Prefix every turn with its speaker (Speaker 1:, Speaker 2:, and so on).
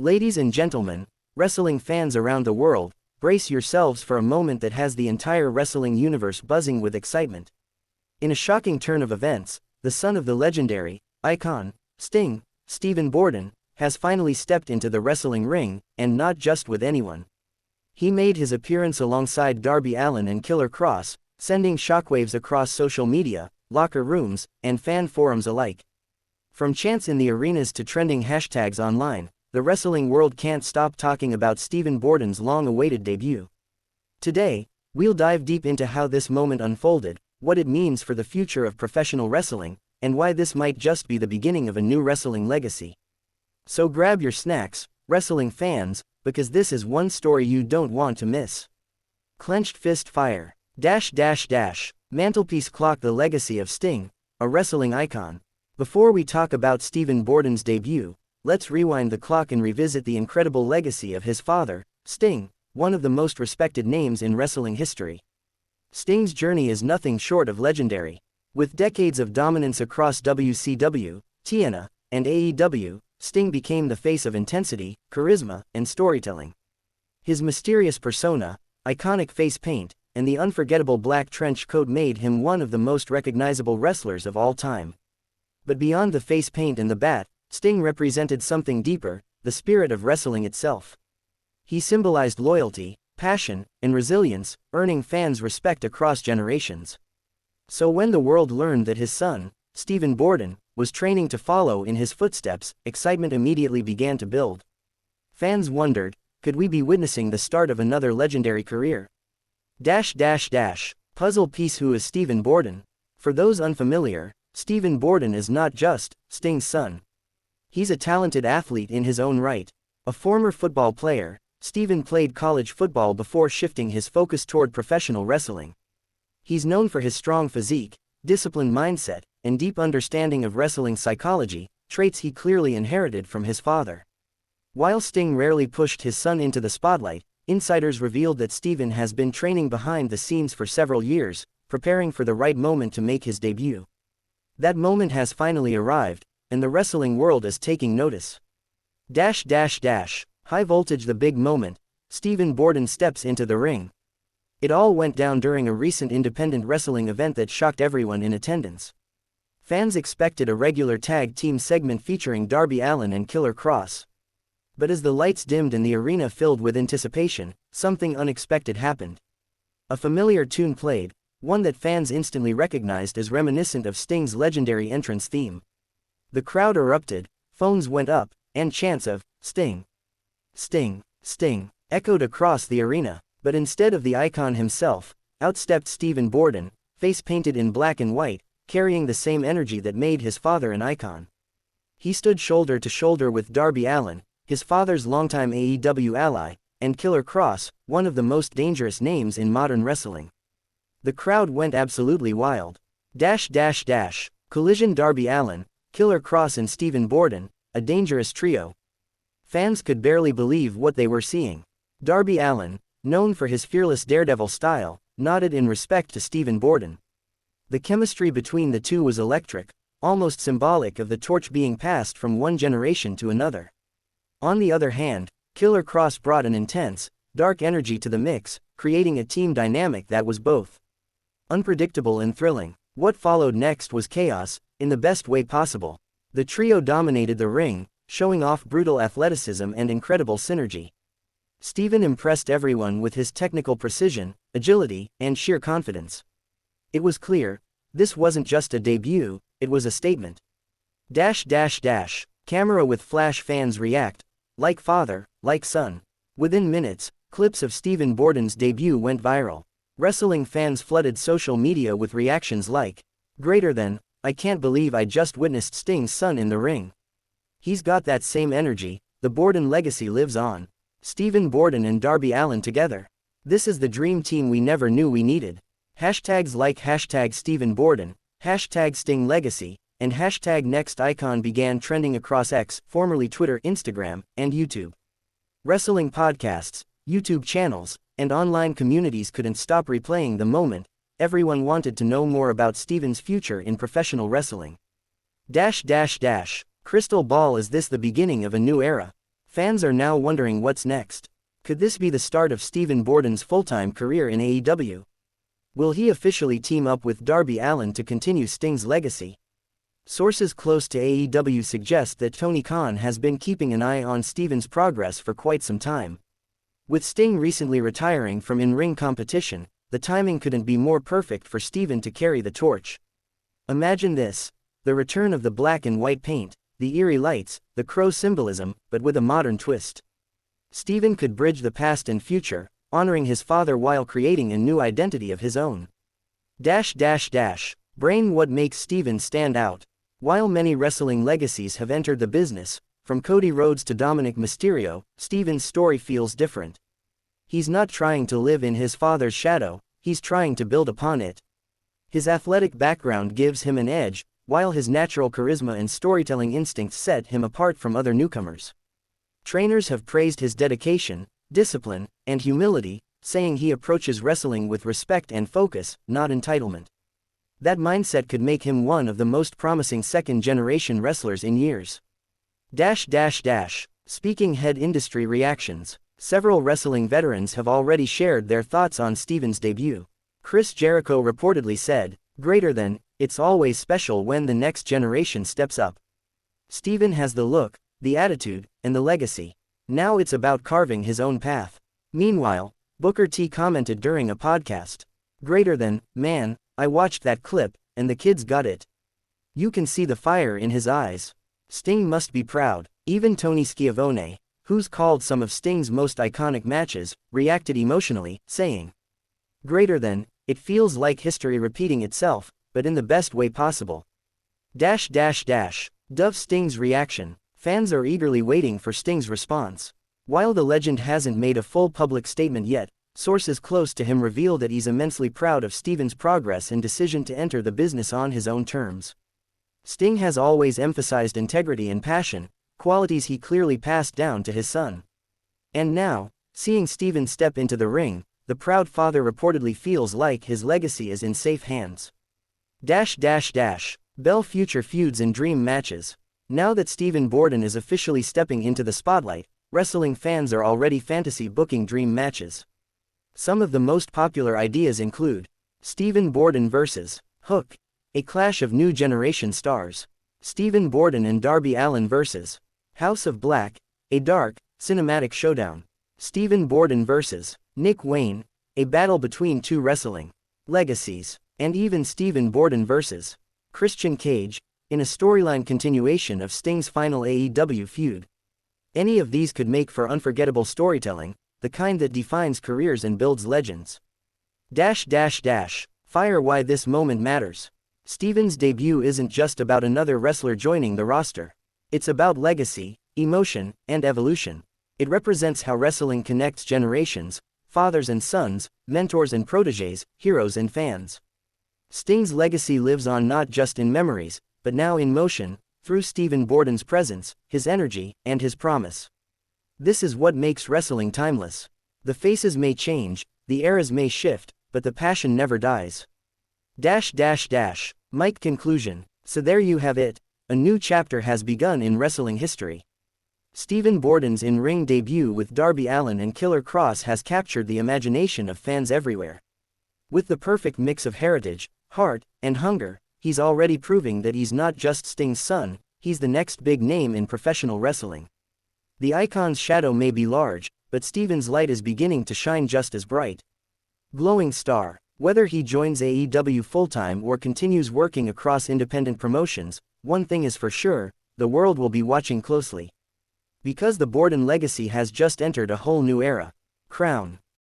Speaker 1: Ladies and gentlemen, wrestling fans around the world, brace yourselves for a moment that has the entire wrestling universe buzzing with excitement. In a shocking turn of events, the son of the legendary icon, Sting, Steven Bordon, has finally stepped into the wrestling ring, and not just with anyone. He made his appearance alongside Darby Allin and Killer Kross, sending shockwaves across social media, locker rooms, and fan forums alike. From chants in the arenas to trending hashtags online, the wrestling world can't stop talking about Steven Bordon's long-awaited debut. Today, we'll dive deep into how this moment unfolded, what it means for the future of professional wrestling, and why this might just be the beginning of a new wrestling legacy. So grab your snacks, wrestling fans, because this is one story you don't want to miss. Clenched fist fire. Mantelpiece clock. The legacy of Sting, a wrestling icon. Before we talk about Steven Bordon's debut, let's rewind the clock and revisit the incredible legacy of his father, Sting, one of the most respected names in wrestling history. Sting's journey is nothing short of legendary. With decades of dominance across WCW, TNA, and AEW, Sting became the face of intensity, charisma, and storytelling. His mysterious persona, iconic face paint, and the unforgettable black trench coat made him one of the most recognizable wrestlers of all time. But beyond the face paint and the bat, Sting represented something deeper, the spirit of wrestling itself. He symbolized loyalty, passion, and resilience, earning fans' respect across generations. So when the world learned that his son, Steven Bordon, was training to follow in his footsteps, excitement immediately began to build. Fans wondered, could we be witnessing the start of another legendary career? Puzzle piece. Who is Steven Bordon? For those unfamiliar, Steven Bordon is not just Sting's son. He's a talented athlete in his own right. A former football player, Steven played college football before shifting his focus toward professional wrestling. He's known for his strong physique, disciplined mindset, and deep understanding of wrestling psychology, traits he clearly inherited from his father. While Sting rarely pushed his son into the spotlight, insiders revealed that Steven has been training behind the scenes for several years, preparing for the right moment to make his debut. That moment has finally arrived, and the wrestling world is taking notice. High voltage. The big moment. Steven Bordon steps into the ring. It all went down during a recent independent wrestling event that shocked everyone in attendance. Fans expected a regular tag team segment featuring Darby Allin and Killer Kross. But as the lights dimmed and the arena filled with anticipation, something unexpected happened. A familiar tune played, one that fans instantly recognized as reminiscent of Sting's legendary entrance theme. The crowd erupted, phones went up, and chants of "Sting! Sting! Sting!" echoed across the arena. But instead of the icon himself, out stepped Steven Bordon, face painted in black and white, carrying the same energy that made his father an icon. He stood shoulder to shoulder with Darby Allin, his father's longtime AEW ally, and Killer Kross, one of the most dangerous names in modern wrestling. The crowd went absolutely wild. Collision. Darby Allin, Killer Kross and Steven Bordon, a dangerous trio. Fans could barely believe what they were seeing. Darby Allin, known for his fearless daredevil style, nodded in respect to Steven Bordon. The chemistry between the two was electric, almost symbolic of the torch being passed from one generation to another. On the other hand, Killer Kross brought an intense, dark energy to the mix, creating a team dynamic that was both unpredictable and thrilling. What followed next was chaos, in the best way possible. The trio dominated the ring, showing off brutal athleticism and incredible synergy. Steven impressed everyone with his technical precision, agility, and sheer confidence. It was clear, this wasn't just a debut, it was a statement. Camera with flash. Fans react, like father, like son. Within minutes, clips of Steven Bordon's debut went viral. Wrestling fans flooded social media with reactions like, "Greater than, I can't believe I just witnessed Sting's son in the ring. He's got that same energy, the Bordon legacy lives on. Steven Bordon and Darby Allin together. This is the dream team we never knew we needed." Hashtags like #Steven Bordon, #Sting Legacy, and #Next Icon began trending across X, formerly Twitter, Instagram, and YouTube. Wrestling podcasts, YouTube channels, and online communities couldn't stop replaying the moment. Everyone wanted to know more about Steven's future in professional wrestling. Crystal ball. Is this the beginning of a new era? Fans are now wondering what's next. Could this be the start of Steven Bordon's full-time career in AEW? Will he officially team up with Darby Allin to continue Sting's legacy? Sources close to AEW suggest that Tony Khan has been keeping an eye on Steven's progress for quite some time. With Sting recently retiring from in-ring competition, the timing couldn't be more perfect for Steven to carry the torch. Imagine this: the return of the black and white paint, the eerie lights, the Kross symbolism, but with a modern twist. Steven could bridge the past and future, honoring his father while creating a new identity of his own. Brain. What makes Steven stand out? While many wrestling legacies have entered the business, from Cody Rhodes to Dominic Mysterio, Steven's story feels different. He's not trying to live in his father's shadow, he's trying to build upon it. His athletic background gives him an edge, while his natural charisma and storytelling instincts set him apart from other newcomers. Trainers have praised his dedication, discipline, and humility, saying he approaches wrestling with respect and focus, not entitlement. That mindset could make him one of the most promising second-generation wrestlers in years. Speaking head industry reactions. Several wrestling veterans have already shared their thoughts on Steven's debut. Chris Jericho reportedly said, "It's always special when the next generation steps up. Steven has the look, the attitude, and the legacy. Now it's about carving his own path." Meanwhile, Booker T commented during a podcast, "Man, I watched that clip, and the kid's got it. You can see the fire in his eyes. Sting must be proud." Even Tony Schiavone, who's called some of Sting's most iconic matches, reacted emotionally, saying, "It feels like history repeating itself, but in the best way possible." Dove Sting's reaction. Fans are eagerly waiting for Sting's response. While the legend hasn't made a full public statement yet, sources close to him reveal that he's immensely proud of Steven's progress and decision to enter the business on his own terms. Sting has always emphasized integrity and passion, qualities he clearly passed down to his son. And now, seeing Steven step into the ring, the proud father reportedly feels like his legacy is in safe hands. Bell future feuds and dream matches. Now that Steven Bordon is officially stepping into the spotlight, wrestling fans are already fantasy booking dream matches. Some of the most popular ideas include Steven Bordon vs. Hook, a clash of new generation stars. Steven Bordon and Darby Allin vs. House of Black, a dark, cinematic showdown. Steven Bordon vs. Nick Wayne, a battle between two wrestling legacies. And even Steven Bordon vs. Christian Cage, in a storyline continuation of Sting's final AEW feud. Any of these could make for unforgettable storytelling, the kind that defines careers and builds legends. Fire. Why this moment matters. Steven's debut isn't just about another wrestler joining the roster. It's about legacy, emotion, and evolution. It represents how wrestling connects generations, fathers and sons, mentors and protégés, heroes and fans. Sting's legacy lives on not just in memories, but now in motion, through Steven Bordon's presence, his energy, and his promise. This is what makes wrestling timeless. The faces may change, the eras may shift, but the passion never dies. Mike. Conclusion. So there you have it. A new chapter has begun in wrestling history. Steven Bordon's in-ring debut with Darby Allin and Killer Kross has captured the imagination of fans everywhere. With the perfect mix of heritage, heart, and hunger, he's already proving that he's not just Sting's son, he's the next big name in professional wrestling. The icon's shadow may be large, but Steven's light is beginning to shine just as bright. Glowing star. Whether he joins AEW full-time or continues working across independent promotions, one thing is for sure, the world will be watching closely. Because the Borden legacy has just entered a whole new era. Crown.